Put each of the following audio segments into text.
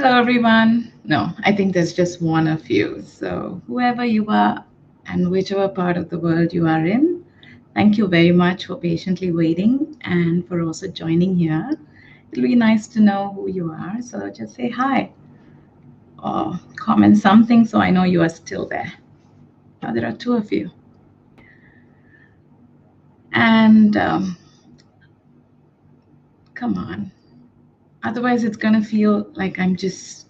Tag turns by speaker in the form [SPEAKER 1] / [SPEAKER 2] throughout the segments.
[SPEAKER 1] Hello, everyone. No, I think there's just one of you. So, whoever you are and whichever part of the world you are in, thank you very much for patiently waiting and for also joining here. It'll be nice to know who you are. So, just say hi or comment something so I know you are still there. Now, there are two of you. And come on. Otherwise, it's going to feel like I'm just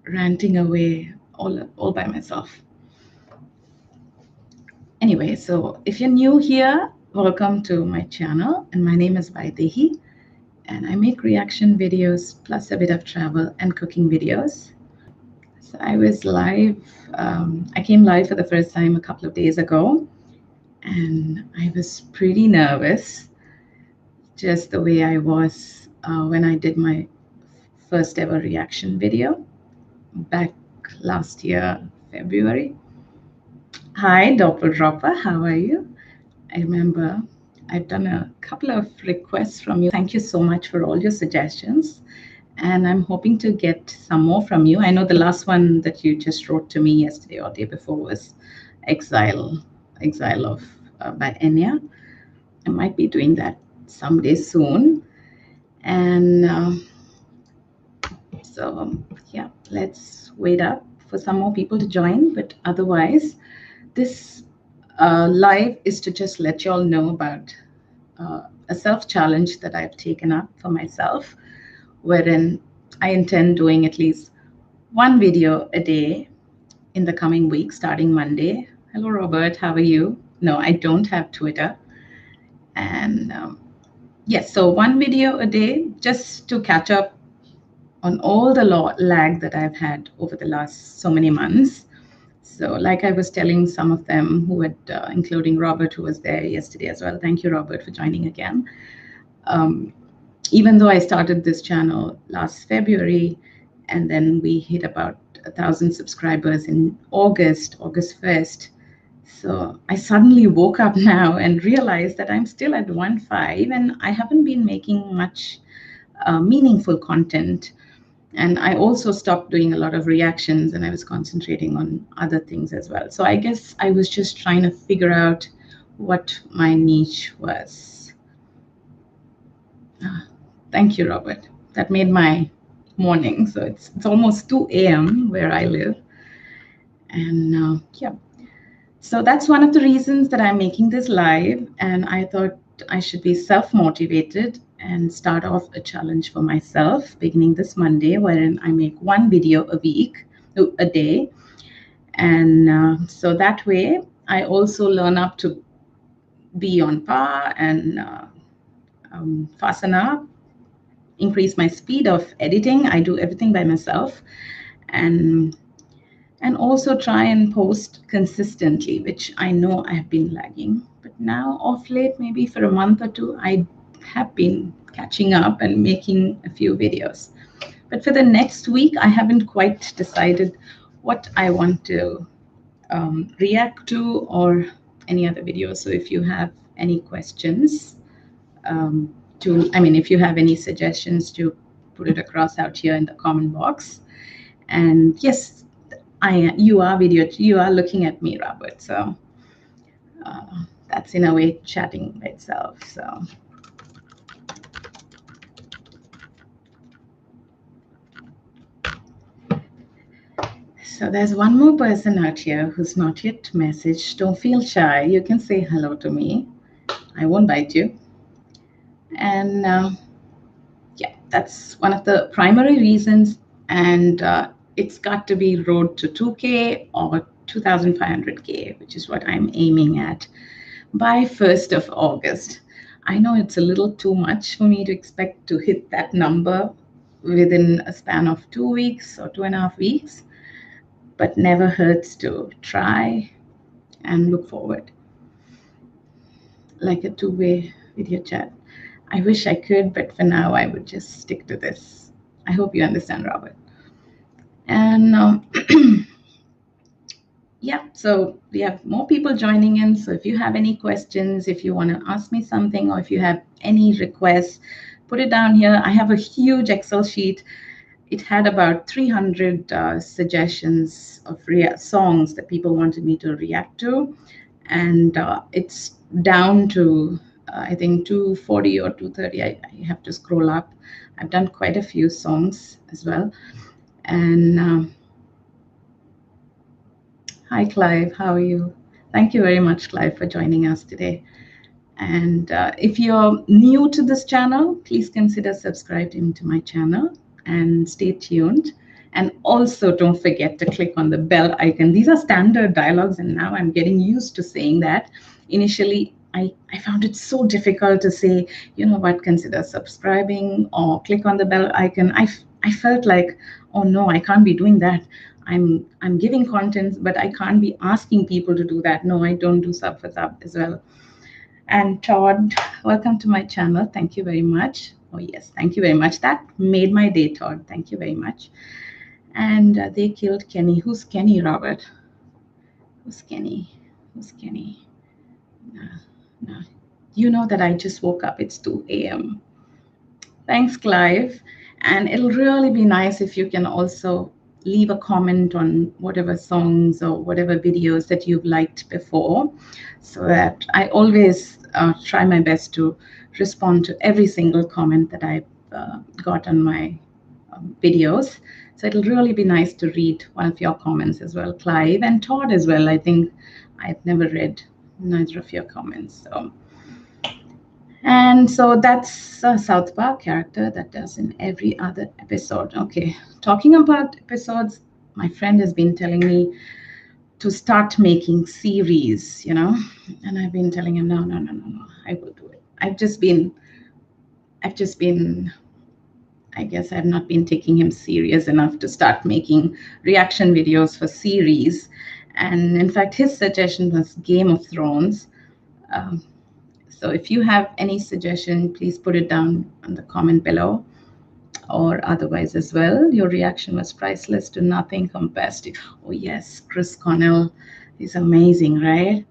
[SPEAKER 1] ranting away all by myself. Anyway, so if you're new here, welcome to my channel. And my name is Vaidehi. And I make reaction videos plus a bit of travel and cooking videos. So I was live. I came live for the first time a couple of days ago. And I was pretty nervous, just the way I was when I did my first ever reaction video back last year, February. Hi, Dropper, how are you? I remember I've done a couple of requests from you. Thank you so much for all your suggestions. And I'm hoping to get some more from you. I know the last one that you just wrote to me yesterday or day before was Exile of by Enya. I might be doing that someday soon. And yeah, let's wait up for some more people to join. But otherwise, this live is to just let you all know about a self-challenge that I've taken up for myself, wherein I intend doing at least one video a day in the coming week, starting Monday. Hello, Robert. How are you? No, I don't have Twitter. And yes, so one video a day just to catch up on all the lag that I've had over the last so many months. So like I was telling some of them who had, including Robert, who was there yesterday as well. Thank you, Robert, for joining again. Even though I started this channel last February, and then we hit about 1,000 subscribers in August 1st. So I suddenly woke up now and realized that I'm still at 1.5 and I haven't been making much meaningful content. And I also stopped doing a lot of reactions and I was concentrating on other things as well. So I guess I was just trying to figure out what my niche was. Thank you, Robert. That made my morning. So it's almost 2 a.m. where I live. And yeah, so that's one of the reasons that I'm making this live. And I thought I should be self-motivated and start off a challenge for myself beginning this Monday, wherein I make one video a day. And so that way I also learn up to be on par and fasten up, increase my speed of editing. I do everything by myself, and also try and post consistently, which I know I have been lagging. But now off late, maybe for a month or two, I have been catching up and making a few videos. But for the next week, I haven't quite decided what I want to react to or any other videos. So if you have any questions, if you have any suggestions, to put it across out here in the comment box. And yes, you are looking at me, Robert. So that's in a way chatting by itself. So there's one more person out here who's not yet messaged. Don't feel shy. You can say hello to me. I won't bite you. And yeah, that's one of the primary reasons. And it's got to be Road to 2K or 2,500K, which is what I'm aiming at by 1st of August. I know it's a little too much for me to expect to hit that number within a span of 2 weeks or 2.5 weeks, but never hurts to try and look forward. Like a two-way video chat. I wish I could, but for now I would just stick to this. I hope you understand, Robert. And yeah, so we have more people joining in. So if you have any questions, if you want to ask me something, or if you have any requests, put it down here. I have a huge Excel sheet. it had about 300 suggestions of songs that people wanted me to react to, and it's down to I think 240 or 230. I have to scroll up. I've done quite a few songs as well. And hi, Clive. How are you? Thank you very much, Clive, for joining us today. And if you're new to this channel, please consider subscribing to my channel and stay tuned. And also don't forget to click on the bell icon. These are standard dialogues, and now I'm getting used to saying that. Initially, I found it so difficult to say, you know what, consider subscribing or click on the bell icon. I felt like, oh no, I can't be doing that. I'm giving content, but I can't be asking people to do that. No, I don't do sub for sub as well. And Todd, welcome to my channel. Thank you very much. Oh yes, thank you very much. That made my day, Todd. Thank you very much. And they killed Kenny. Who's Kenny, Robert? Who's Kenny? Who's Kenny? No. You know that I just woke up. It's 2 a.m. Thanks, Clive. And it'll really be nice if you can also leave a comment on whatever songs or whatever videos that you've liked before, so that I always try my best to respond to every single comment that I've got on my videos. So it'll really be nice to read one of your comments as well, Clive, and Todd as well. I think I've never read neither of your comments. And so that's a South Park character that does in every other episode. Okay, talking about episodes, my friend has been telling me to start making series, and I've been telling him, no, I will do it. I've just been, I guess I've not been taking him serious enough to start making reaction videos for series. And in fact, his suggestion was Game of Thrones. So if you have any suggestion, please put it down on the comment below, or otherwise as well. Your reaction was priceless. To nothing compares to. Oh yes, Chris Cornell is amazing, right?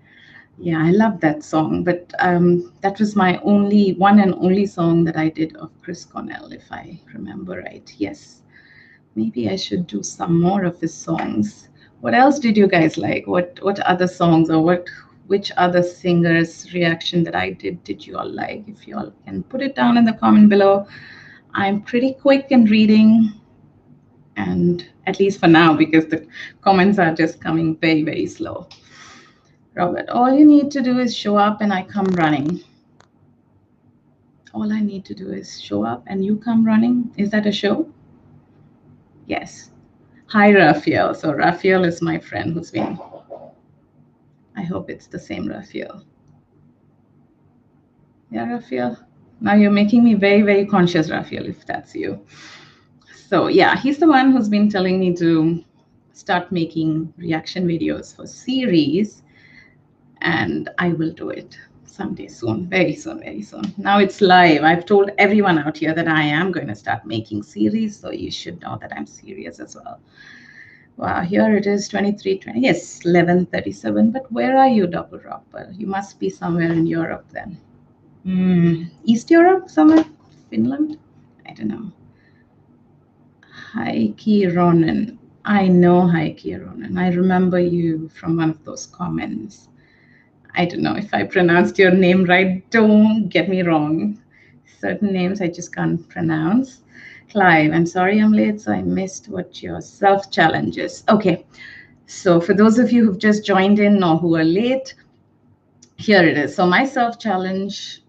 [SPEAKER 1] Yeah, I love that song. But that was my one and only song that I did of Chris Cornell, if I remember right. Yes, maybe I should do some more of his songs. What else did you guys like? What other songs, or which other singers' reaction that I did you all like? If you all can put it down in the comment below. I'm pretty quick in reading, and at least for now, because the comments are just coming very, very slow. Robert, all you need to do is show up and I come running. All I need to do is show up and you come running. Is that a show? Yes. Hi, Raphael. So Raphael is my friend who's been. I hope it's the same Raphael. Yeah, Raphael. Now you're making me very, very conscious, Raphael, if that's you. So yeah, he's the one who's been telling me to start making reaction videos for series, and I will do it someday soon, very soon, very soon. Now it's live. I've told everyone out here that I am going to start making series, so you should know that I'm serious as well. Wow, here it is, 23:20. Yes, 11:37. But where are you, Double Rocker? You must be somewhere in Europe then. East Europe, somewhere? Finland? I don't know. Heike Ronan. I know Heike Ronan. I remember you from one of those comments. I don't know if I pronounced your name right. Don't get me wrong. Certain names I just can't pronounce. Clive, I'm sorry I'm late, so I missed what your self-challenge is. Okay, so for those of you who've just joined in or who are late, here it is. So my self-challenge,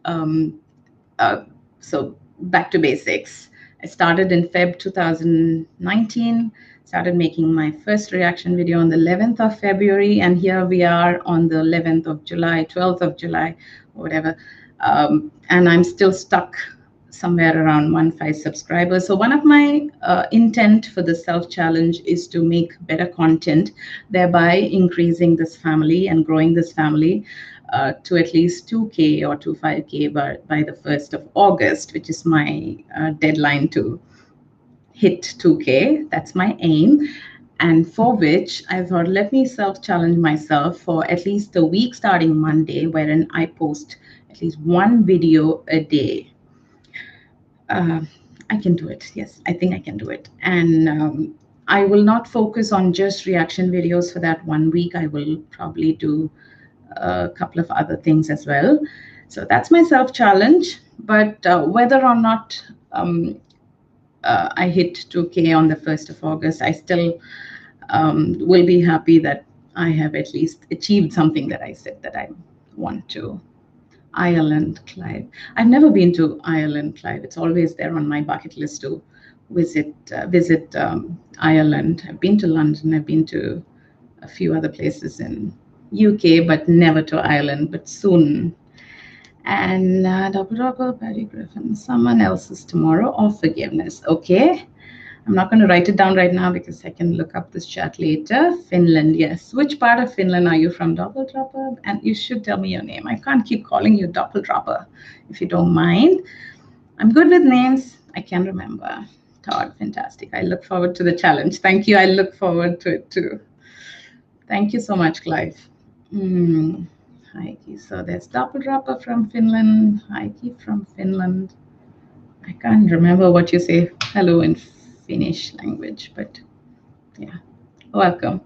[SPEAKER 1] so back to basics. I started in Feb 2019, started making my first reaction video on the 11th of February, and here we are on the 11th of July, 12th of July, or whatever. And I'm still stuck somewhere around 1.5 subscribers. So one of my intent for the self-challenge is to make better content, thereby increasing this family and growing this family to at least 2K or 2.5K by the 1st of August, which is my deadline to hit 2K. That's my aim. And for which I thought, let me self-challenge myself for at least a week starting Monday, wherein I post at least one video a day. I I can do it. Yes, I think I can do it. And I will not focus on just reaction videos for that 1 week. I will probably do a couple of other things as well. So that's my self challenge. But whether or not I hit 2K on the 1st of August, I still will be happy that I have at least achieved something that I said that I want to. Ireland, Clive. I've never been to Ireland, Clive. It's always there on my bucket list to visit Ireland. I've been to London. I've been to a few other places in UK, but never to Ireland. But soon. And Double Rubber, Barry Griffin. Someone else's tomorrow or forgiveness. Okay. I'm not going to write it down right now because I can look up this chat later. Finland, yes. Which part of Finland are you from, Double Dropper? And you should tell me your name. I can't keep calling you Double Dropper, if you don't mind. I'm good with names. I can remember. Todd, fantastic. I look forward to the challenge. Thank you. I look forward to it too. Thank you so much, Clive. Heikki. So there's Double Dropper from Finland. Heikki from Finland. I can't remember what you say hello in Finnish language, but yeah, welcome.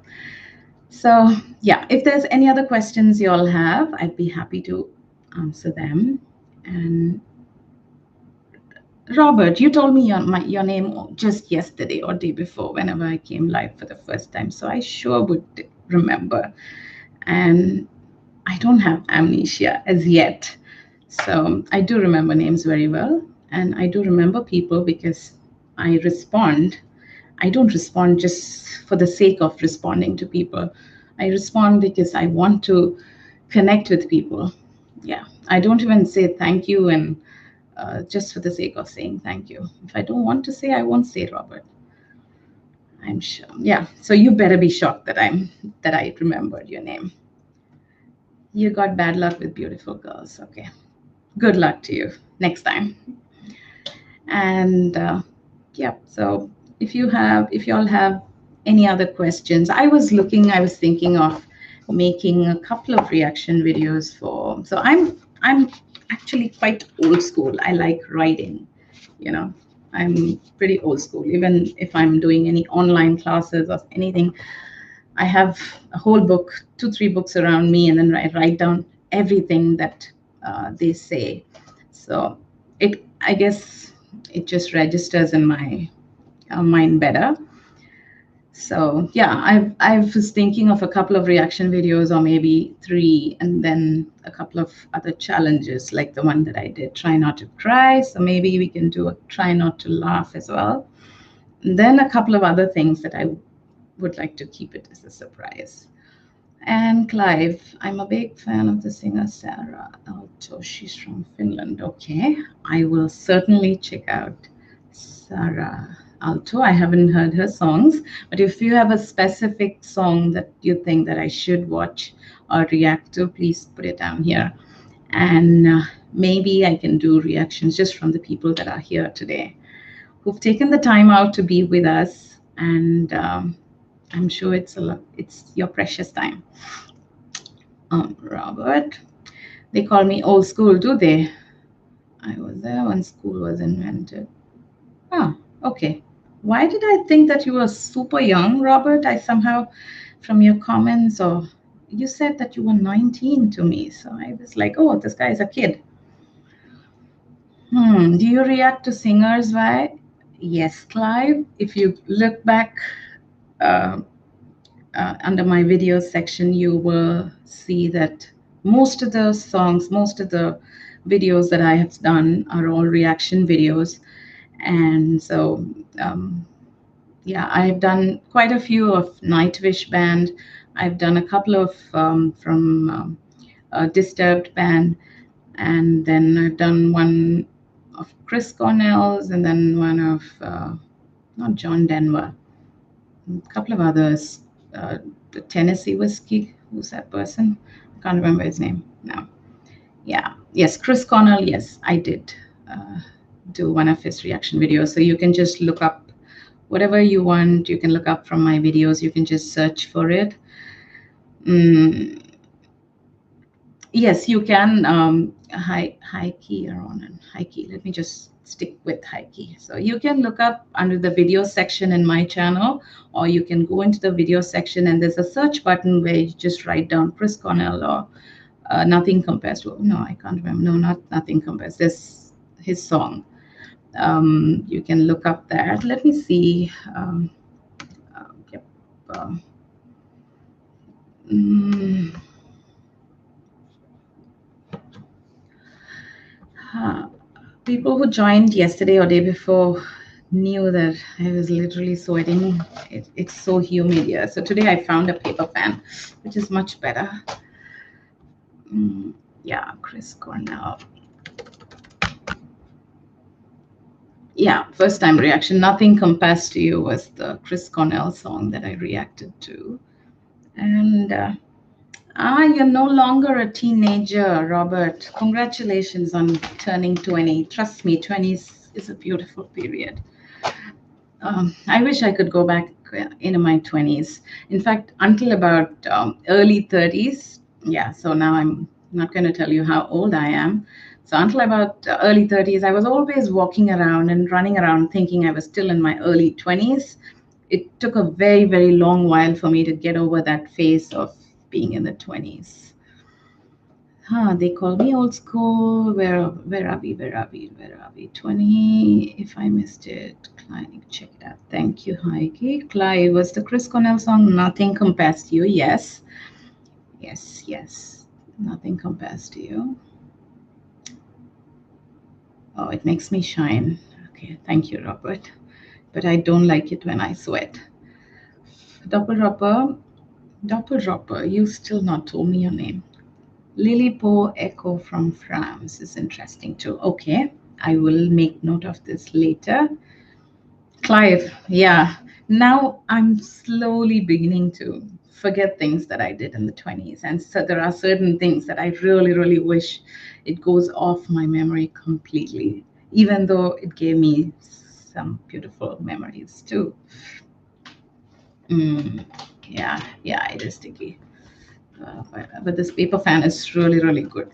[SPEAKER 1] So yeah, if there's any other questions you all have, I'd be happy to answer them. And Robert, you told me your name just yesterday or day before whenever I came live for the first time, so I sure would remember. And I don't have amnesia as yet, so I do remember names very well, and I do remember people because I respond. I don't respond just for the sake of responding to people. I respond because I want to connect with people. Yeah, I don't even say thank you and just for the sake of saying thank you. If I don't want to say, I won't say, Robert. I'm sure. Yeah, so you better be shocked that I remembered your name. You got bad luck with beautiful girls. Okay, good luck to you next time. And yeah, so if you all have any other questions, I was thinking of making a couple of reaction videos for. So I'm actually quite old school. I like writing, I'm pretty old school. Even if I'm doing any online classes or anything, I have a whole book, 2-3 books around me, and then I write down everything that they say. So I guess it just registers in my mind better. So yeah, I was thinking of a couple of reaction videos, or maybe 3, and then a couple of other challenges like the one that I did, try not to cry. So maybe we can do a try not to laugh as well. And then a couple of other things that I would like to keep it as a surprise. And Clive, I'm a big fan of the singer Sarah Aalto. She's from Finland. Okay, I will certainly check out Sarah Aalto. I haven't heard her songs, but if you have a specific song that you think that I should watch or react to, please put it down here. And maybe I can do reactions just from the people that are here today, who've taken the time out to be with us. And I'm sure it's your precious time. Robert, they call me old school, do they? I was there when school was invented. Ah, okay. Why did I think that you were super young, Robert? I somehow, from your comments, or you said that you were 19 to me. So I was like, oh, this guy is a kid. Do you react to singers? Why? Yes, Clive. If you look back under my videos section, you will see that most of the songs, most of the videos that I have done are all reaction videos. And so, yeah, I've done quite a few of Nightwish Band. I've done a couple of from Disturbed Band. And then I've done one of Chris Cornell's, and then one of, not John Denver, a couple of others. The Tennessee Whiskey, who's that person? I can't remember his name now. Yeah, yes, Chris Cornell, yes, I did do one of his reaction videos. So you can just look up whatever you want. You can look up from my videos. You can just search for it. Yes, you can high key or on and high key. Let me just stick with high key. So you can look up under the video section in my channel, or you can go into the video section and there's a search button where you just write down Chris Cornell or Nothing Compares to. No, I can't remember. No, not Nothing Compares. This his song. You can look up that. Let me see. Yep. Mm, People who joined yesterday or day before knew that I was literally sweating. It's so humid here. So today I found a paper fan, which is much better. Yeah, Chris Cornell. Yeah, first time reaction. Nothing Compares to You was the Chris Cornell song that I reacted to. And you're no longer a teenager, Robert. Congratulations on turning 20. Trust me, 20s is a beautiful period. I wish I could go back into my 20s. In fact, until about early 30s. Yeah, so now I'm not going to tell you how old I am. So until about early 30s, I was always walking around and running around thinking I was still in my early 20s. It took a very, very long while for me to get over that phase of being in the 20s. They call me old school. Where are we? Where are we? Where are we? 20. If I missed it, Clive, check it out. Thank you, Heike. Clive, was the Chris Cornell song Nothing Compares to You? Yes. Yes, yes. Nothing compares to you. Oh, it makes me shine. Okay, thank you, Robert. But I don't like it when I sweat. Doppelropper, you still not told me your name. Lilipo Echo from France is interesting too. Okay, I will make note of this later. Clive, yeah. Now I'm slowly beginning to forget things that I did in the 20s. And so there are certain things that I really, really wish it goes off my memory completely, even though it gave me some beautiful memories too. Yeah, yeah, it is sticky. But this paper fan is really, really good.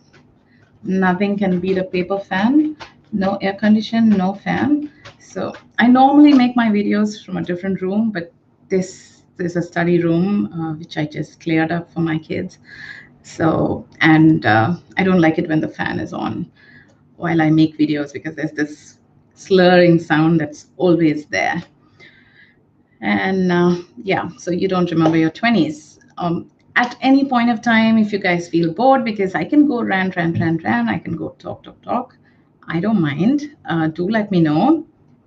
[SPEAKER 1] Nothing can beat a paper fan. No air condition, no fan. So I normally make my videos from a different room, but this is a study room which I just cleared up for my kids. So, and I don't like it when the fan is on while I make videos because there's this slurring sound that's always there. And yeah, so you don't remember your 20s. At any point of time, if you guys feel bored, because I can go rant, rant, rant, rant, I can go talk, talk, talk. I don't mind. Do let me know,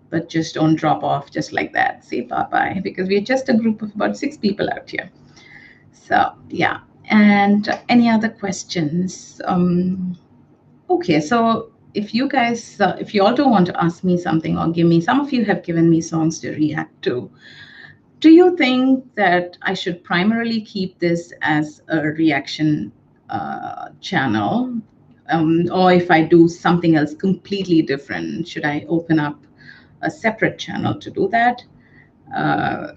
[SPEAKER 1] but just don't drop off just like that. Say bye bye, because we're just a group of about 6 people out here. So, yeah. And any other questions? Okay, so if you guys, if you all don't want to ask me something or give me, some of you have given me songs to react to. Do you think that I should primarily keep this as a reaction channel? Or if I do something else completely different, should I open up a separate channel to do that? Uh,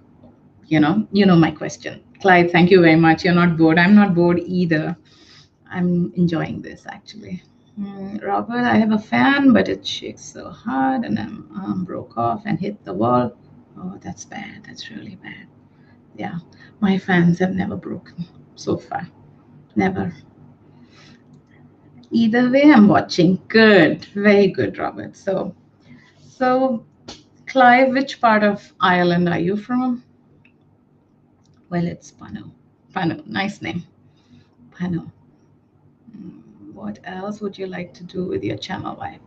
[SPEAKER 1] you know my question. Clive, thank you very much. You're not bored. I'm not bored either. I'm enjoying this actually. Robert, I have a fan, but it shakes so hard and I'm broke off and hit the wall. Oh, that's bad. That's really bad. Yeah, my fans have never broken so far. Never. Either way, I'm watching. Good. Very good, Robert. So Clive, which part of Ireland are you from? Well, it's Pano. Pano, nice name. Pano. What else would you like to do with your channel? Why?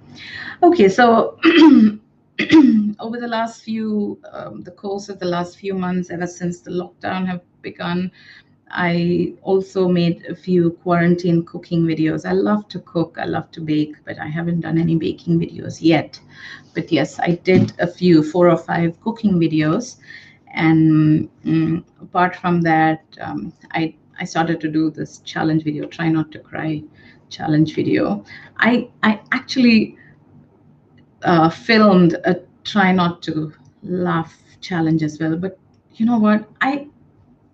[SPEAKER 1] Okay, so over the last the course of the last few months, ever since the lockdown have begun, I also made a few quarantine cooking videos. I love to cook, I love to bake, but I haven't done any baking videos yet. But yes, I did a few, 4 or 5 cooking videos. And apart from that, I started to do this challenge video, Try Not to Cry challenge video. I actually filmed a Try Not to Laugh challenge as well. But you know what?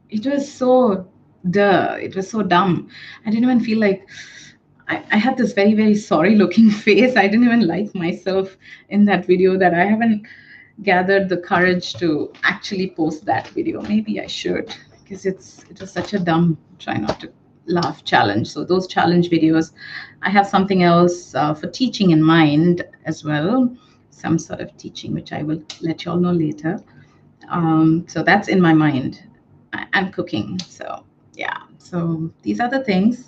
[SPEAKER 1] It was so it was so dumb. I didn't even feel like I had this very, very sorry looking face. I didn't even like myself in that video, that I haven't gathered the courage to actually post that video. Maybe I should, because it was such a dumb try not to laugh challenge. So those challenge videos, I have something else for teaching in mind as well, some sort of teaching, which I will let you all know later. So that's in my mind. I'm cooking. So yeah, so these are the things.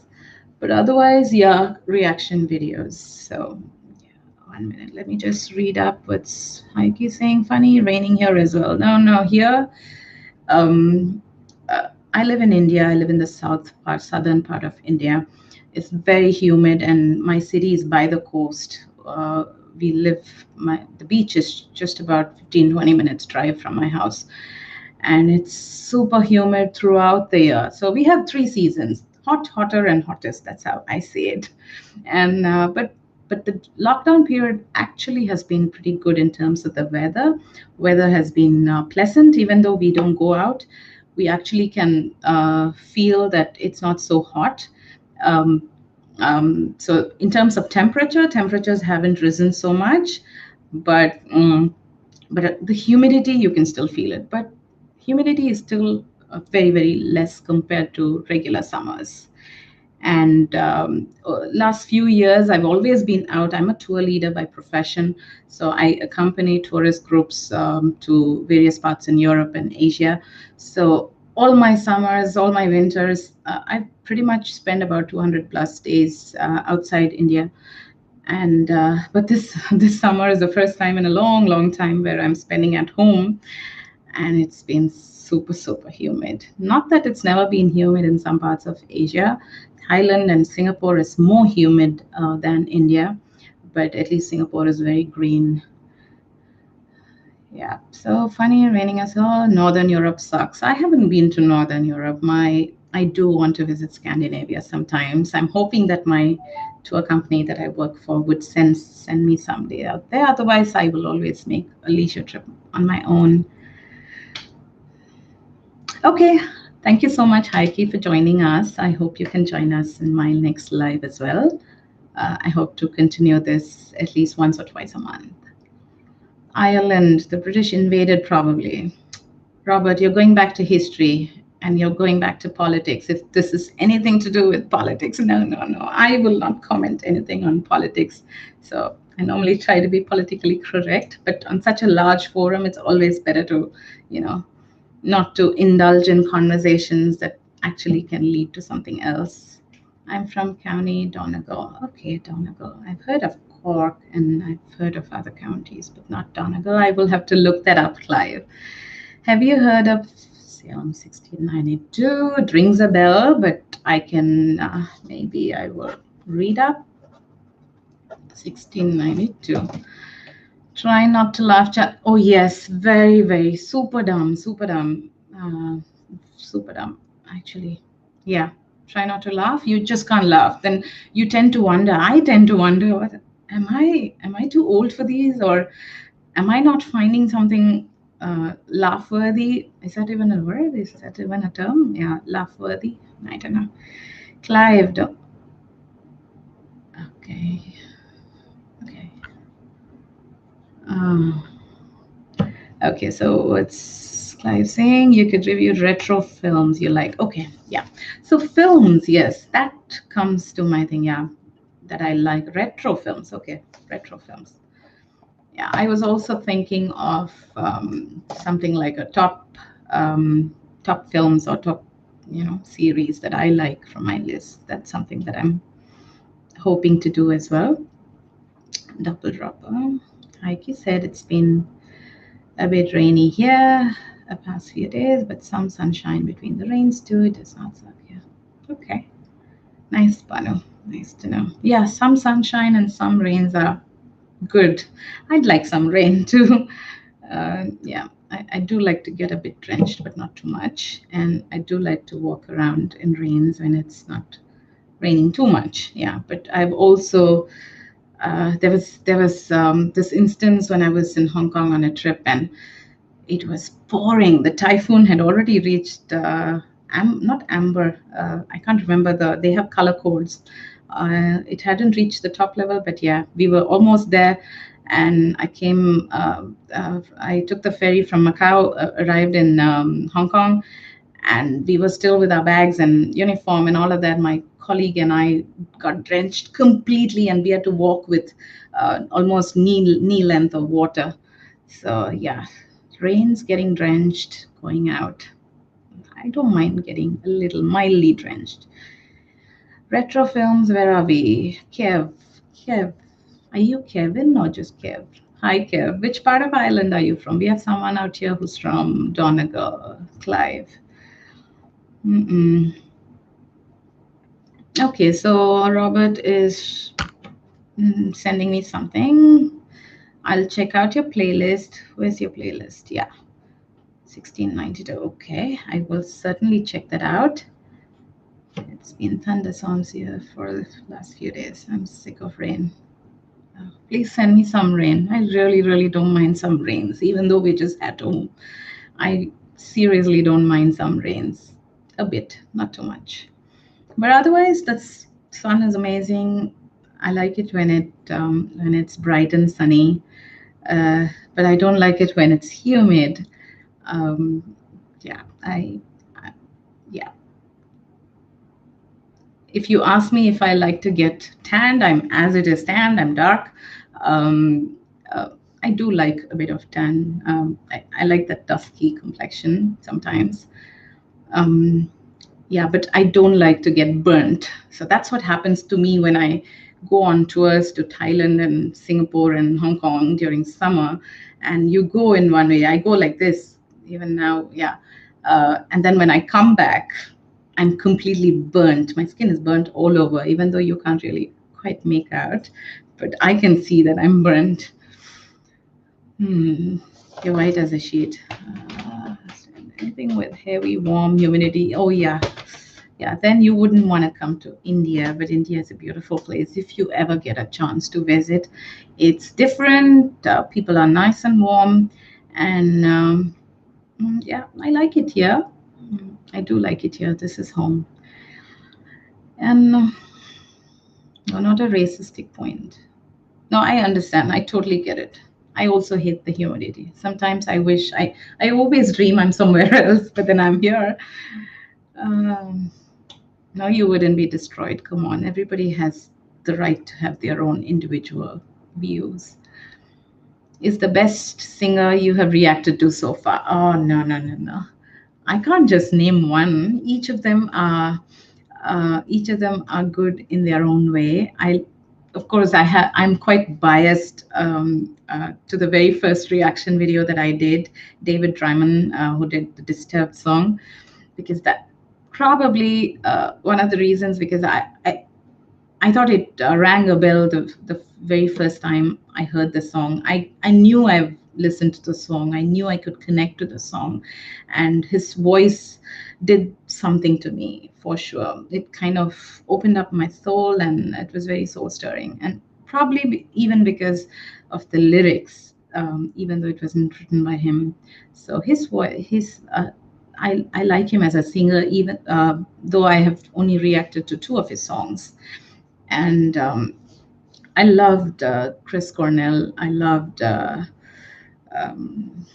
[SPEAKER 1] But otherwise, yeah, reaction videos. So yeah, 1 minute. Let me just read up what's Heike saying. Funny, raining here as well. No, here. Um, I live in India. I live in the southern part of India. It's very humid, and my city is by the coast. We live, the beach is just about 15, 20 minutes drive from my house. And it's super humid throughout the year. So we have 3 seasons: hot, hotter, and hottest. That's how I see it. And but the lockdown period actually has been pretty good in terms of the weather. Weather has been pleasant, even though we don't go out. We actually can feel that it's not so hot. Um, so in terms of temperature, temperatures haven't risen so much, but the humidity, you can still feel it. But humidity is still very, very less compared to regular summers. And last few years, I've always been out. I'm a tour leader by profession. So I accompany tourist groups to various parts in Europe and Asia. So all my summers, all my winters, I pretty much spend about 200 plus days outside India. And but this summer is the first time in a long, long time where I'm spending at home, and it's been super, super humid. Not that it's never been humid in some parts of Asia. Thailand and Singapore is more humid than India, but at least Singapore is very green. Yeah, so funny, raining as well. Northern Europe sucks. I haven't been to Northern Europe. I do want to visit Scandinavia sometimes. I'm hoping that my tour company that I work for would send me someday out there. Otherwise, I will always make a leisure trip on my own. Okay, thank you so much, Heike, for joining us. I hope you can join us in my next live as well. I hope to continue this at least once or twice a month. Ireland, the British invaded probably. Robert, you're going back to history and you're going back to politics. If this is anything to do with politics, no. I will not comment anything on politics. So I normally try to be politically correct, but on such a large forum, it's always better to, not to indulge in conversations that actually can lead to something else. I'm from County Donegal. Okay, Donegal. I've heard of Cork and I've heard of other counties, but not Donegal. I will have to look that up, Clive. Have you heard of Salem 1692? It rings a bell, but I can, maybe I will read up. 1692. Try not to laugh. Oh, yes, very, very super dumb, super dumb, actually. Yeah, try not to laugh. You just can't laugh. Then you tend to wonder. I tend to wonder, am I too old for these, or am I not finding something laugh worthy? Is that even a word? Is that even a term? Yeah, laugh worthy. I don't know. Clive. Okay. Okay, so what's Clive saying? You could review retro films you like. Okay, yeah. So films, yes, that comes to my thing, yeah, that I like. Retro films, okay, retro films. Yeah, I was also thinking of something like a top films or top, series that I like from my list. That's something that I'm hoping to do as well. Double dropper. Like you said, it's been a bit rainy here the past few days, but some sunshine between the rains too. It does not suck here. Okay. Nice, Banu. Nice to know. Yeah, some sunshine and some rains are good. I'd like some rain too. Yeah, I do like to get a bit drenched, but not too much. And I do like to walk around in rains when it's not raining too much. Yeah, but I've also there was this instance when I was in Hong Kong on a trip, and it was pouring. The typhoon had already reached not amber. I can't remember they have color codes. It hadn't reached the top level, but yeah, we were almost there. And I took the ferry from Macau, arrived in Hong Kong, and we were still with our bags and uniform and all of that. My colleague and I got drenched completely, and we had to walk with almost knee length of water. So yeah, rain's getting drenched, going out. I don't mind getting a little mildly drenched. Retro films, where are we? Kev. Are you Kevin or just Kev? Hi, Kev. Which part of Ireland are you from? We have someone out here who's from Donegal, Clive. Mm-mm. Okay, so Robert is sending me something. I'll check out your playlist. Where's your playlist? Yeah, 1692. Okay, I will certainly check that out. It's been thunderstorms here for the last few days. I'm sick of rain. Please send me some rain. I really, really don't mind some rains, even though we're just at home. I seriously don't mind some rains. A bit, not too much. But otherwise, the sun is amazing. I like it when it's bright and sunny, but I don't like it when it's humid. Um, yeah, yeah. If you ask me if I like to get tanned, I'm as it is tanned. I'm dark. Um, I do like a bit of tan. I like that dusky complexion sometimes. Um, yeah, but I don't like to get burnt. So that's what happens to me when I go on tours to Thailand and Singapore and Hong Kong during summer. And you go in one way, I go like this, even now, yeah. And then when I come back, I'm completely burnt. My skin is burnt all over, even though you can't really quite make out. But I can see that I'm burnt. You're white as a sheet. Anything with heavy, warm humidity. Oh, yeah. Yeah, then you wouldn't want to come to India, but India is a beautiful place if you ever get a chance to visit. It's different. People are nice and warm. And yeah, I like it here. I do like it here. This is home. And no, not a racistic point. No, I understand. I totally get it. I also hate the humidity. Sometimes I always dream I'm somewhere else, but then I'm here. Um, no, you wouldn't be destroyed. Come on. Everybody has the right to have their own individual views. Is the best singer you have reacted to so far? Oh, no, no, no, no. I can't just name one. Each of them are good in their own way. Of course, I'm quite biased to the very first reaction video that I did, David Dryman, who did the Disturbed song, because that probably one of the reasons, because I thought it rang a bell the very first time I heard the song. I knew I've listened to the song. I knew I could connect to the song. And his voice did something to me for sure. It kind of opened up my soul, and it was very soul stirring. And probably even because of the lyrics, even though it wasn't written by him. So his voice, I like him as a singer, even though I have only reacted to two of his songs. And I loved Chris Cornell. I loved um,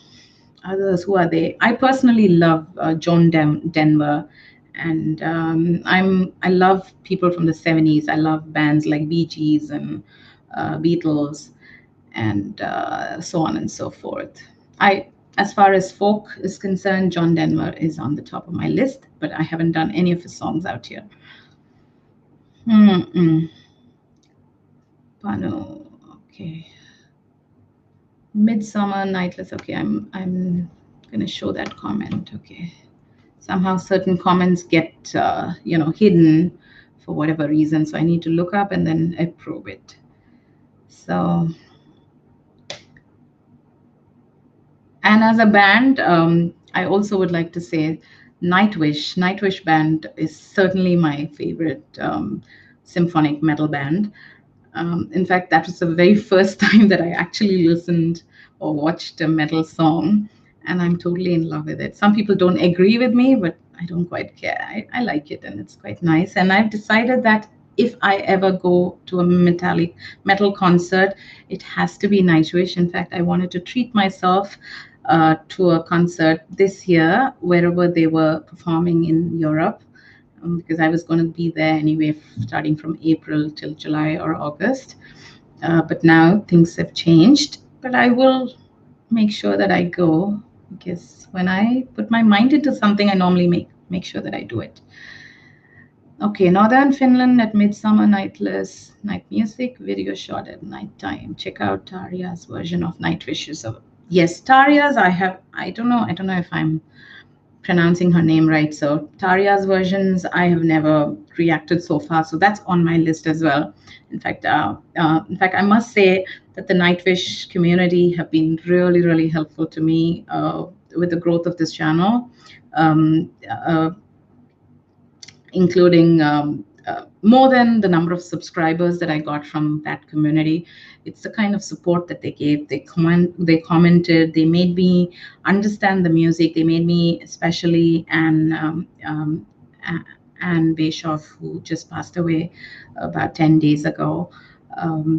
[SPEAKER 1] others. Who are they? I personally love John Denver, and I love people from the '70s. I love bands like Bee Gees and Beatles, and so on and so forth. As far as folk is concerned, John Denver is on the top of my list, but I haven't done any of his songs out here. Mm-mm. Pano, okay. Midsummer Nightless. Okay, I'm gonna show that comment. Okay, somehow certain comments get hidden for whatever reason, so I need to look up and then approve it. So, and as a band, I also would like to say Nightwish band is certainly my favorite symphonic metal band. In fact, that was the very first time that I actually listened or watched a metal song, and I'm totally in love with it. Some people don't agree with me, but I don't quite care. I like it, and it's quite nice. And I've decided that if I ever go to a metal concert, it has to be Nightwish. In fact, I wanted to treat myself to a concert this year, wherever they were performing in Europe, because I was going to be there anyway, starting from April till July or August. But now things have changed. But I will make sure that I go, because when I put my mind into something, I normally make sure that I do it. Okay, Northern Finland at midsummer, nightless, night music, video shot at nighttime. Check out Tarja's version of Nightwish. So yes, Tarja's I don't know if I'm pronouncing her name right. So Tarja's versions I have never reacted so far. So that's on my list as well. In fact, I must say that the Nightwish community have been really, really helpful to me with the growth of this channel. Including more than the number of subscribers that I got from that community. It's the kind of support that they gave. They commented, they made me understand the music. They made me, especially Anne Bischoff, who just passed away about 10 days ago.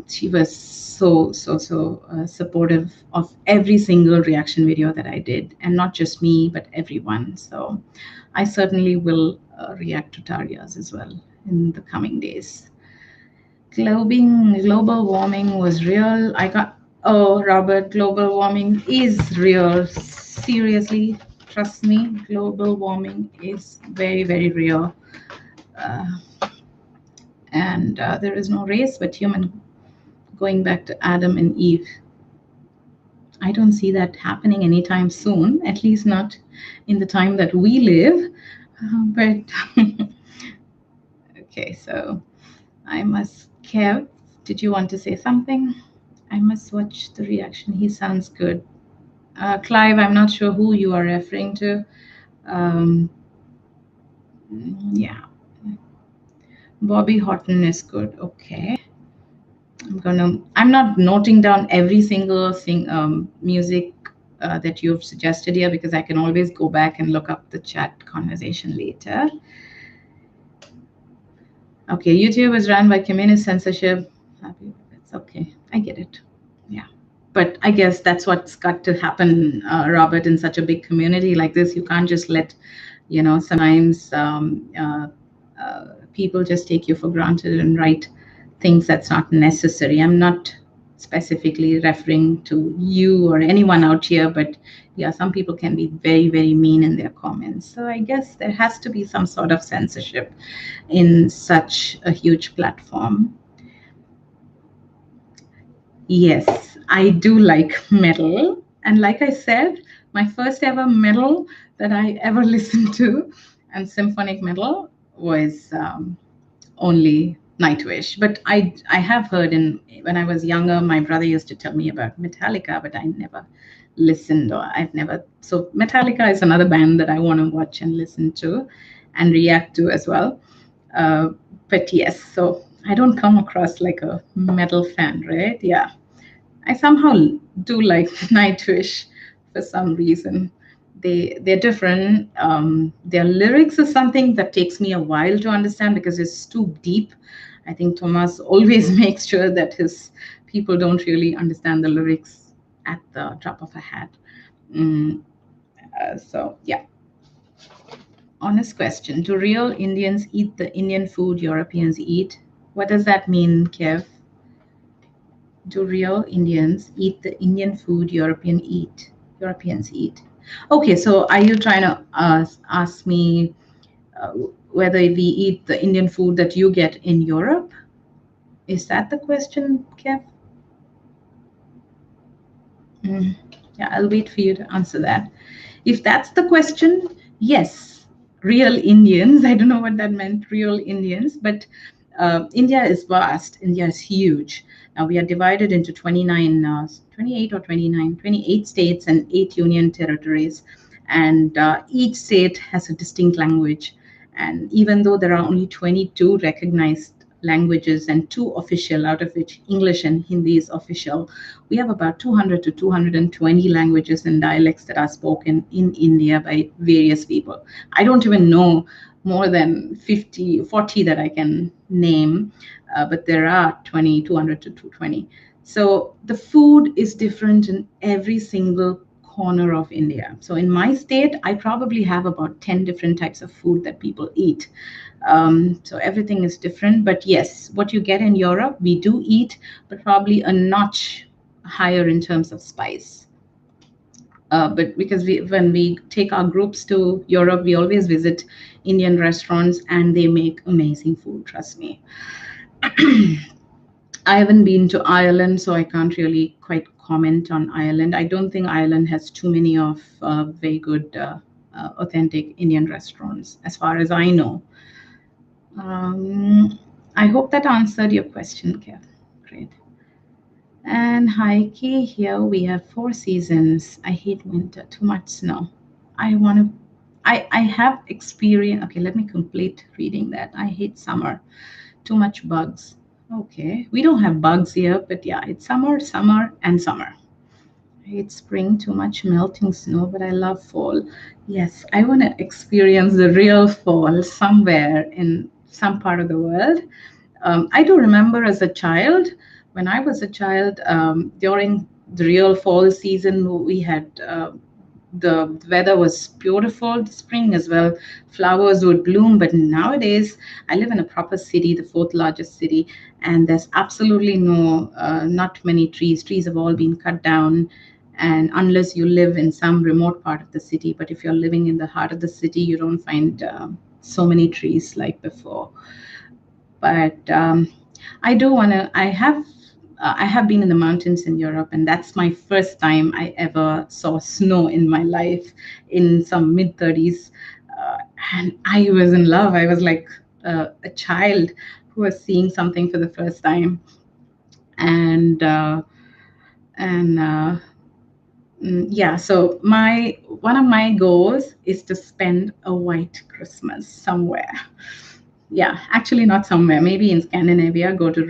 [SPEAKER 1] She was so supportive of every single reaction video that I did, and not just me, but everyone. So I certainly will react to Tarja's as well in the coming days. Global warming was real. Oh, Robert, global warming is real. Seriously, trust me, global warming is very, very real. And there is no race but human, going back to Adam and Eve. I don't see that happening anytime soon, at least not in the time that we live. But okay, so Kev, did you want to say something? I must watch the reaction. He sounds good. Clive, I'm not sure who you are referring to. Yeah. Bobby Horton is good. Okay. I'm not noting down every single thing, music that you've suggested here, because I can always go back and look up the chat conversation later. Okay, YouTube is run by communist censorship. It's okay. I get it. Yeah. But I guess that's what's got to happen, Robert, in such a big community like this. You can't just let, sometimes people just take you for granted and write things that's not necessary. I'm not specifically referring to you or anyone out here, but yeah, some people can be very, very mean in their comments. So I guess there has to be some sort of censorship in such a huge platform. Yes, I do like metal. And like I said, my first ever metal that I ever listened to, and symphonic metal, was only Nightwish. But I have heard, when I was younger, my brother used to tell me about Metallica, but I never listened, or so Metallica is another band that I want to watch and listen to and react to as well. But yes, so I don't come across like a metal fan, right? Yeah. I somehow do like Nightwish for some reason. They're different. Their lyrics is something that takes me a while to understand because it's too deep. I think Thomas always makes sure that his people don't really understand the lyrics at the drop of a hat. So yeah. Honest question. Do real Indians eat the Indian food Europeans eat? What does that mean, Kev? Do real Indians eat the Indian food Europeans eat? Okay, so are you trying to ask me whether we eat the Indian food that you get in Europe? Is that the question, Kev? Yeah, I'll wait for you to answer that. If that's the question, yes, real Indians. I don't know what that meant, real Indians, but India is vast. India is huge. Now we are divided into 28 states and 8 union territories. And each state has a distinct language. And even though there are only 22 recognized languages and 2 official, out of which English and Hindi is official, we have about 200 to 220 languages and dialects that are spoken in India by various people. I don't even know more than 50, 40 that I can name, but there are 200 to 220. So the food is different in every single corner of India. So in my state, I probably have about 10 different types of food that people eat. So everything is different. But yes, what you get in Europe, we do eat, but probably a notch higher in terms of spice. But because when we take our groups to Europe, we always visit Indian restaurants and they make amazing food, trust me. I haven't been to Ireland, so I can't really quite comment on Ireland. I don't think Ireland has too many of very good, authentic Indian restaurants, as far as I know. Um, I hope that answered your question, Kev. Great. And Heike, here we have 4 seasons. I hate winter, too much snow. I want to, I have experience. Okay, let me complete reading that. I hate summer, too much bugs. Okay, we don't have bugs here, but yeah, it's summer, summer, and summer. I hate spring, too much melting snow, but I love fall. Yes, I want to experience the real fall somewhere in some part of the world. I do remember as a child, when I was a child, during the real fall season, we had the weather was beautiful, the spring as well, flowers would bloom. But nowadays, I live in a proper city, the fourth largest city, and there's absolutely not many trees. Trees have all been cut down. And unless you live in some remote part of the city, but if you're living in the heart of the city, you don't find so many trees like before. But I do want to. I have been in the mountains in Europe, and that's my first time I ever saw snow in my life in some mid 30s, and I was in love. I was like a child who was seeing something for the first time, and and yeah. So my one of my goals is to spend a white Christmas somewhere. Yeah, actually not somewhere. Maybe in Scandinavia, go to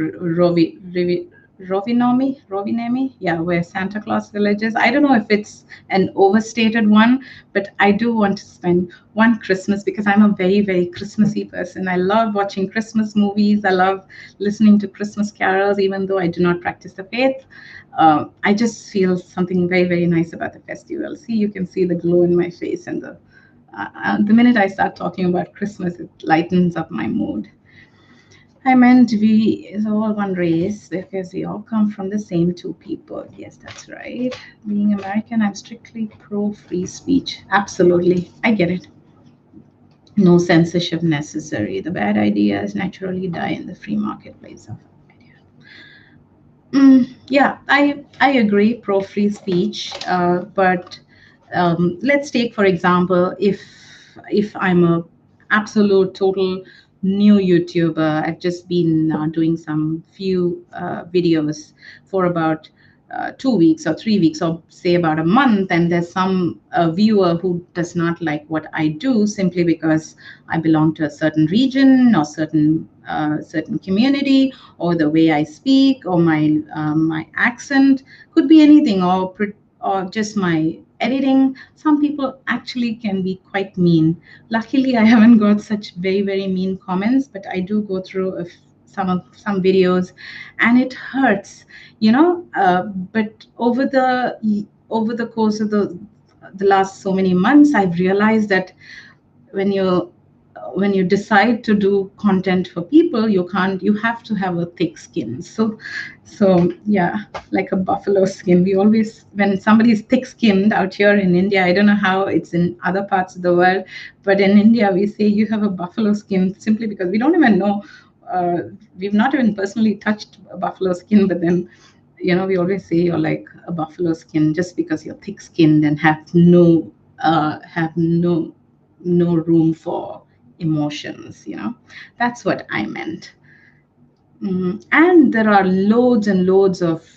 [SPEAKER 1] Rovinemi, yeah, where Santa Claus village is. I don't know if it's an overstated one, but I do want to spend one Christmas because I'm a very, very Christmassy person. I love watching Christmas movies. I love listening to Christmas carols, even though I do not practice the faith. I just feel something very, very nice about the festival. See, you can see the glow in my face and the minute I start talking about Christmas, it lightens up my mood. I meant we is all one race because we all come from the same two people. Yes, that's right. Being American, I'm strictly pro free speech. Absolutely. I get it. No censorship necessary. The bad ideas naturally die in the free marketplace of ideas. Yeah, I agree, pro free speech. But let's take for example, if I'm a absolute total new YouTuber, I've just been doing some few videos for about 2 weeks or 3 weeks or say about a month, and there's some viewer who does not like what I do simply because I belong to a certain region or certain community, or the way I speak, or my accent, could be anything, or just my editing. Some people actually can be quite mean. Luckily, I haven't got such very, very mean comments, but I do go through some videos, and it hurts, you know. But over the course of the last so many months, I've realized that when you when you decide to do content for people, you have to have a thick skin. So yeah, like a buffalo skin. We always, when somebody's thick skinned out here in India, I don't know how it's in other parts of the world, but in India we say you have a buffalo skin simply because we don't even know, uh, we've not even personally touched a buffalo skin, but then we always say you're like a buffalo skin just because you're thick skinned and have no room for emotions. That's what I meant. And there are loads and loads of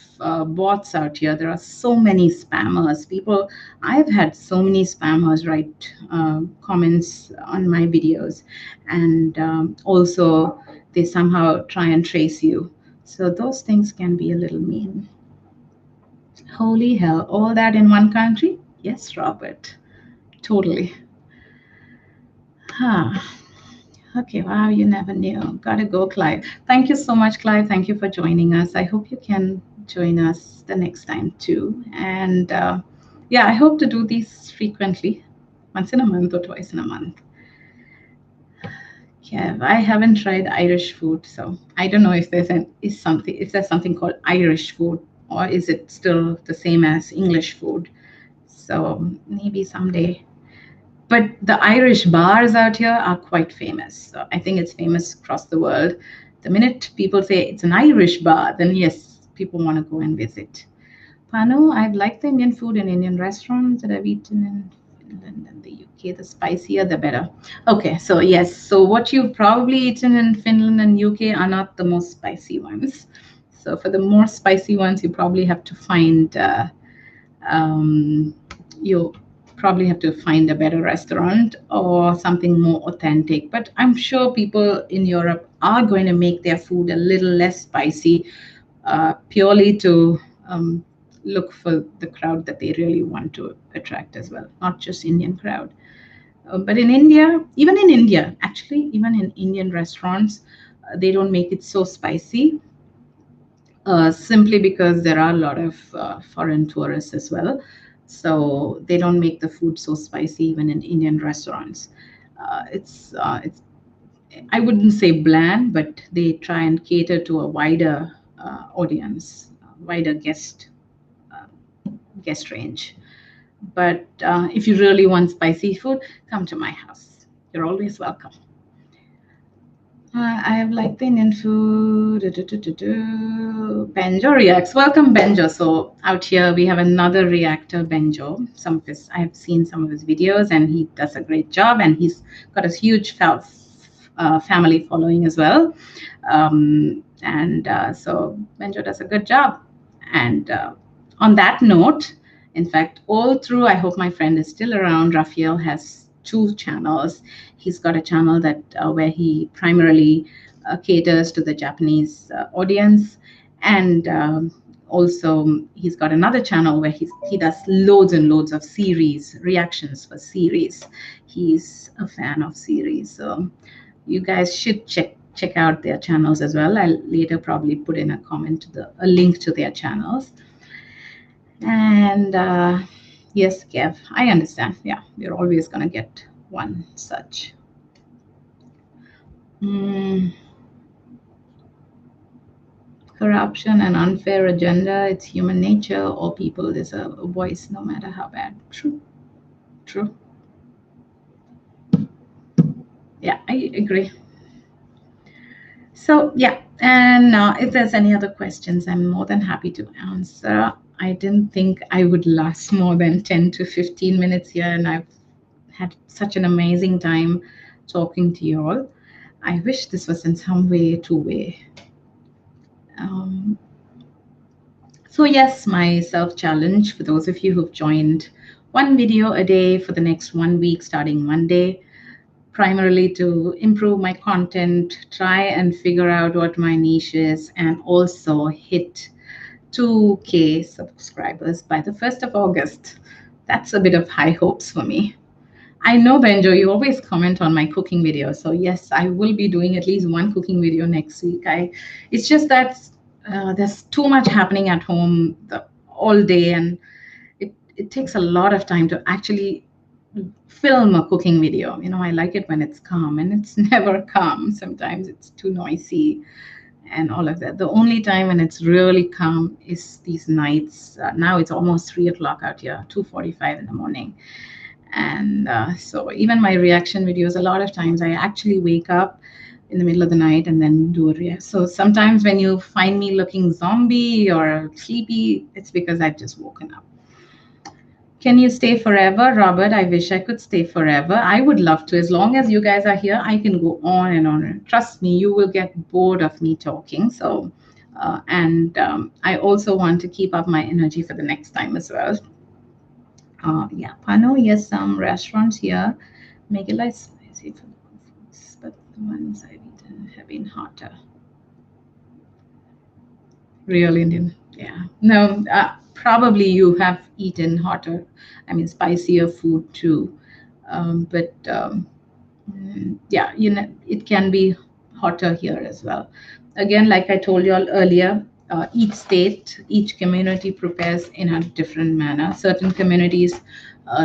[SPEAKER 1] bots out here. There are so many spammers. I've had so many spammers write comments on my videos, and also they somehow try and trace you. So those things can be a little mean. Holy hell, all that in one country? Yes, Robert. Totally. Huh. Okay, wow, you never knew. Gotta go, Clive. Thank you so much, Clive. Thank you for joining us. I hope you can join us the next time too. And yeah, I hope to do these frequently, once in a month or twice in a month. Yeah, I haven't tried Irish food, so I don't know if there's something called Irish food, or is it still the same as English food? So maybe someday. But the Irish bars out here are quite famous. So I think it's famous across the world. The minute people say it's an Irish bar, then yes, people want to go and visit. Pano, I've liked the Indian food in Indian restaurants that I've eaten in Finland and the UK. The spicier, the better. Okay, so yes, so what you've probably eaten in Finland and UK are not the most spicy ones. So for the more spicy ones, you probably have to find um, you probably have to find a better restaurant or something more authentic. But I'm sure people in Europe are going to make their food a little less spicy, purely to look for the crowd that they really want to attract as well, not just Indian crowd. But in India, actually, even in Indian restaurants, they don't make it so spicy, simply because there are a lot of foreign tourists as well. So they don't make the food so spicy even in Indian restaurants. It's I wouldn't say bland, but they try and cater to a wider audience, wider uh, guest range. But if you really want spicy food, come to my house. You're always welcome. I have liked the Indian food. Benjo reacts. Welcome, Benjo. So out here we have another reactor, Benjo. I have seen some of his videos, and he does a great job. And he's got a huge family following as well. And so Benjo does a good job. And on that note, in fact, all through, I hope my friend is still around. Raphael has two channels. He's got a channel that where he primarily caters to the Japanese audience, and also he's got another channel where he does loads and loads of series reactions for series. He's a fan of series, so you guys should check out their channels as well. I'll later probably put in a link to their channels. And yes, Kev, I understand. Yeah, you're always gonna get one such. Mm, corruption and unfair agenda, it's human nature. All people deserve a voice, no matter how bad. True, true. Yeah, I agree. So, yeah, and if there's any other questions, I'm more than happy to answer. I didn't think I would last more than 10 to 15 minutes here, and I've had such an amazing time talking to you all. I wish this was in some way two-way. Um, so yes, my self-challenge for those of you who've joined, one video a day for the next 1 week starting Monday, primarily to improve my content, try and figure out what my niche is, and also hit 2K subscribers by the 1st of August. That's a bit of high hopes for me. I know, Benjo, you always comment on my cooking videos. So yes, I will be doing at least one cooking video next week. It's just that there's too much happening at home all day, and it takes a lot of time to actually film a cooking video. I like it when it's calm, and it's never calm. Sometimes it's too noisy and all of that. The only time when it's really calm is these nights. Now it's almost 3 o'clock out here, 2:45 in the morning. And so even my reaction videos, a lot of times I actually wake up in the middle of the night and then do a react. So sometimes when you find me looking zombie or sleepy, it's because I've just woken up. Can you stay forever, Robert? I wish I could stay forever. I would love to. As long as you guys are here, I can go on and on. Trust me, you will get bored of me talking. So, and I also want to keep up my energy for the next time as well. Yeah, Pano, yes, some restaurants here make it less spicy for the foods, but the ones I've eaten have been hotter. Real Indian, yeah. No, probably you have eaten hotter, I mean, spicier food too. But Yeah, it can be hotter here as well. Again, like I told you all earlier, each state, each community prepares in a different manner. Certain communities,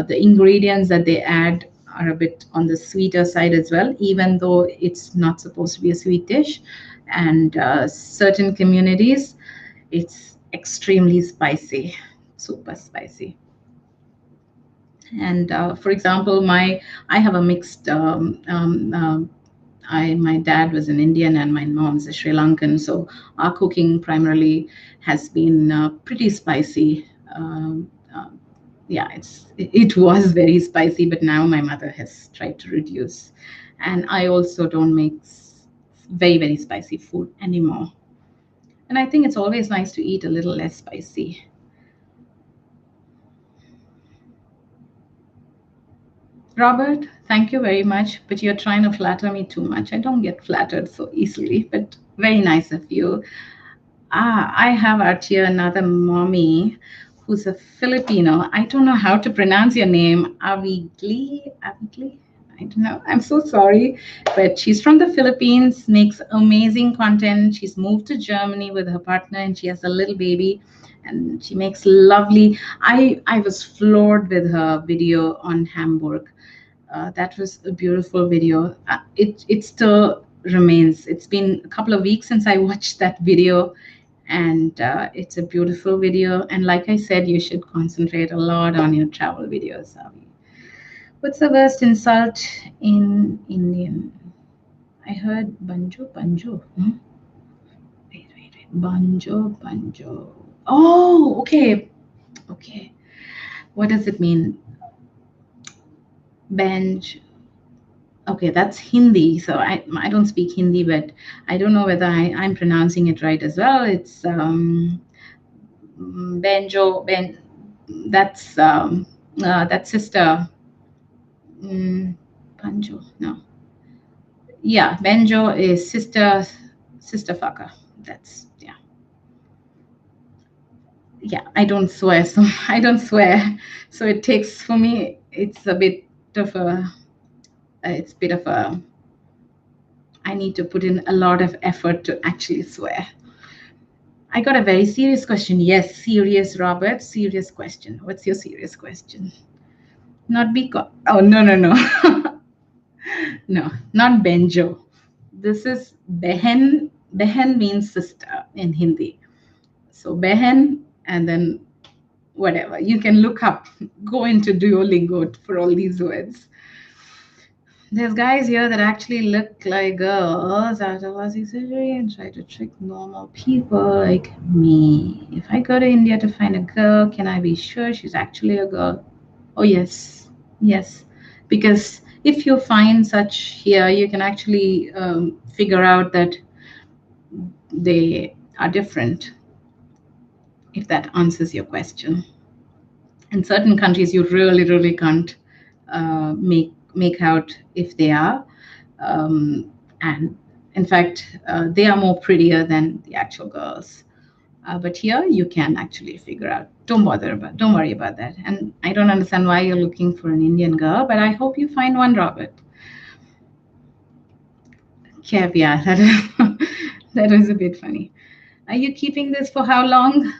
[SPEAKER 1] the ingredients that they add are a bit on the sweeter side as well, even though it's not supposed to be a sweet dish. And certain communities, it's extremely spicy, super spicy. And for example, I have a mixed my dad was an Indian and my mom's a Sri Lankan, so our cooking primarily has been pretty spicy. Yeah, it was very spicy, but now my mother has tried to reduce, and I also don't make very very spicy food anymore. And I think it's always nice to eat a little less spicy. Robert, thank you very much, but you're trying to flatter me too much. I don't get flattered so easily, but very nice of you. I have out here another mommy who's a Filipino. I don't know how to pronounce your name. Avigli? Avigli? I don't know. I'm so sorry. But she's from the Philippines, makes amazing content. She's moved to Germany with her partner and she has a little baby. And she makes lovely. I was floored with her video on Hamburg. That was a beautiful video. It still remains. It's been a couple of weeks since I watched that video, and it's a beautiful video. And like I said, you should concentrate a lot on your travel videos. Avi. What's the worst insult in Indian? I heard banjo, banjo. Hmm? Wait. Banjo, banjo. Oh, okay. Okay. What does it mean? Benj. Okay, that's Hindi. So I don't speak Hindi, but I don't know whether I'm pronouncing it right as well. It's Benjo, that's sister. Banjo, no. Yeah, Benjo is sister fucker. That's, yeah. Yeah, I don't swear, so I don't swear. So it takes, for me, it's a bit of a, it's a bit of a, I need to put in a lot of effort to actually swear. I got a very serious question. Yes, serious, Robert. Serious question. What's your serious question? Not because. Oh, no. No, not Benjo. This is Behen. Behen means sister in Hindi. So Behen and then whatever. You can look up, go into Duolingo for all these words. There's guys here that actually look like girls after plastic surgery and try to trick normal people like me. If I go to India to find a girl, can I be sure she's actually a girl? Oh, yes. Yes. Because if you find such here, you can actually figure out that they are different, if that answers your question. In certain countries, you really can't make out if they are. And in fact, they are more prettier than the actual girls. But here you can actually figure out. Don't worry about that. And I don't understand why you're looking for an Indian girl, but I hope you find one, Robert. Caviar. That was a bit funny. Are you keeping this for how long?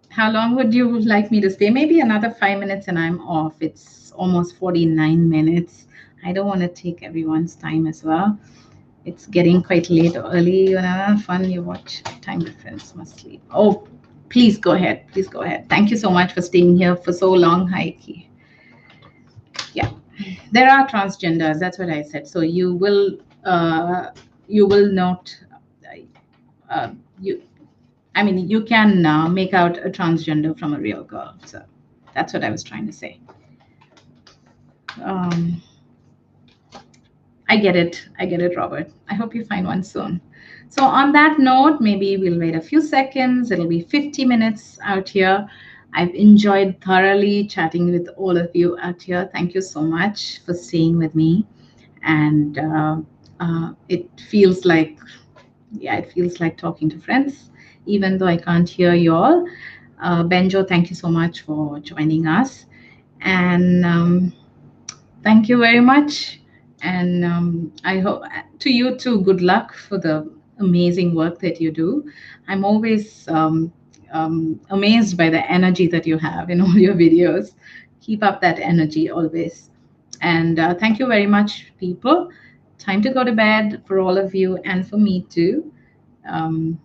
[SPEAKER 1] How long would you like me to stay? Maybe another 5 minutes and I'm off. It's almost 49 minutes. I don't want to take everyone's time as well. It's getting quite late or early. Fun you watch. Time difference, must sleep. Oh, please go ahead. Please go ahead. Thank you so much for staying here for so long, Heike. Yeah, there are transgenders. That's what I said. So you will not. You I mean, you can make out a transgender from a real girl. So that's what I was trying to say. I get it, Robert. I hope you find one soon. So on that note, maybe we'll wait a few seconds. It'll be 50 minutes out here. I've enjoyed thoroughly chatting with all of you out here. Thank you so much for staying with me. And it feels like talking to friends, even though I can't hear you all. Benjo, thank you so much for joining us. And thank you very much And I hope to you too, good luck for the amazing work that you do. I'm always amazed by the energy that you have in all your videos. Keep up that energy always. And thank you very much, people. Time to go to bed for all of you and for me too. Um,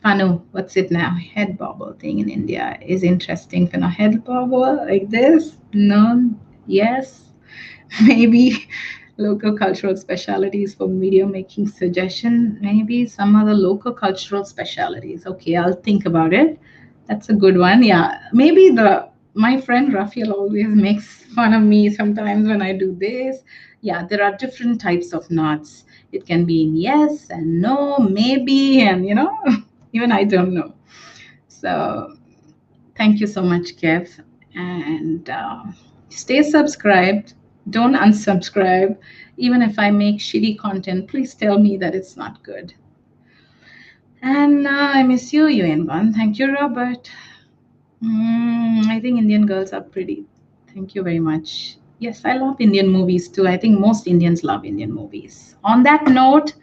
[SPEAKER 1] Panu, what's it now? Head bobble thing in India is interesting. Panu, head bobble like this? No, yes, maybe local cultural specialities for video making suggestion. Maybe some other local cultural specialities. Okay, I'll think about it. That's a good one. Yeah, maybe the my friend Rafael always makes fun of me sometimes when I do this. Yeah, there are different types of nods. It can be in yes and no, maybe, and even I don't know. So thank you so much, Kev. And stay subscribed. Don't unsubscribe. Even if I make shitty content, please tell me that it's not good. And I miss you, Yuan. Thank you, Robert. I think Indian girls are pretty. Thank you very much. Yes, I love Indian movies too. I think most Indians love Indian movies. On that note,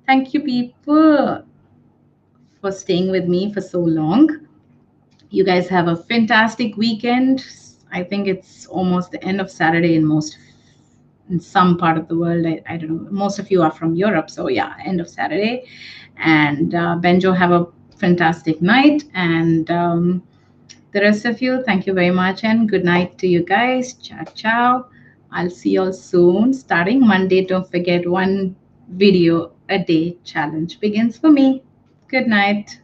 [SPEAKER 1] thank you, people, for staying with me for so long. You guys have a fantastic weekend. I think it's almost the end of Saturday in some part of the world. I don't know. Most of you are from Europe, so yeah, end of Saturday. And Benjo, have a fantastic night. And the rest of you, thank you very much, and good night to you guys. Ciao, ciao. I'll see you all soon. Starting Monday, don't forget, one video a day challenge begins for me. Good night.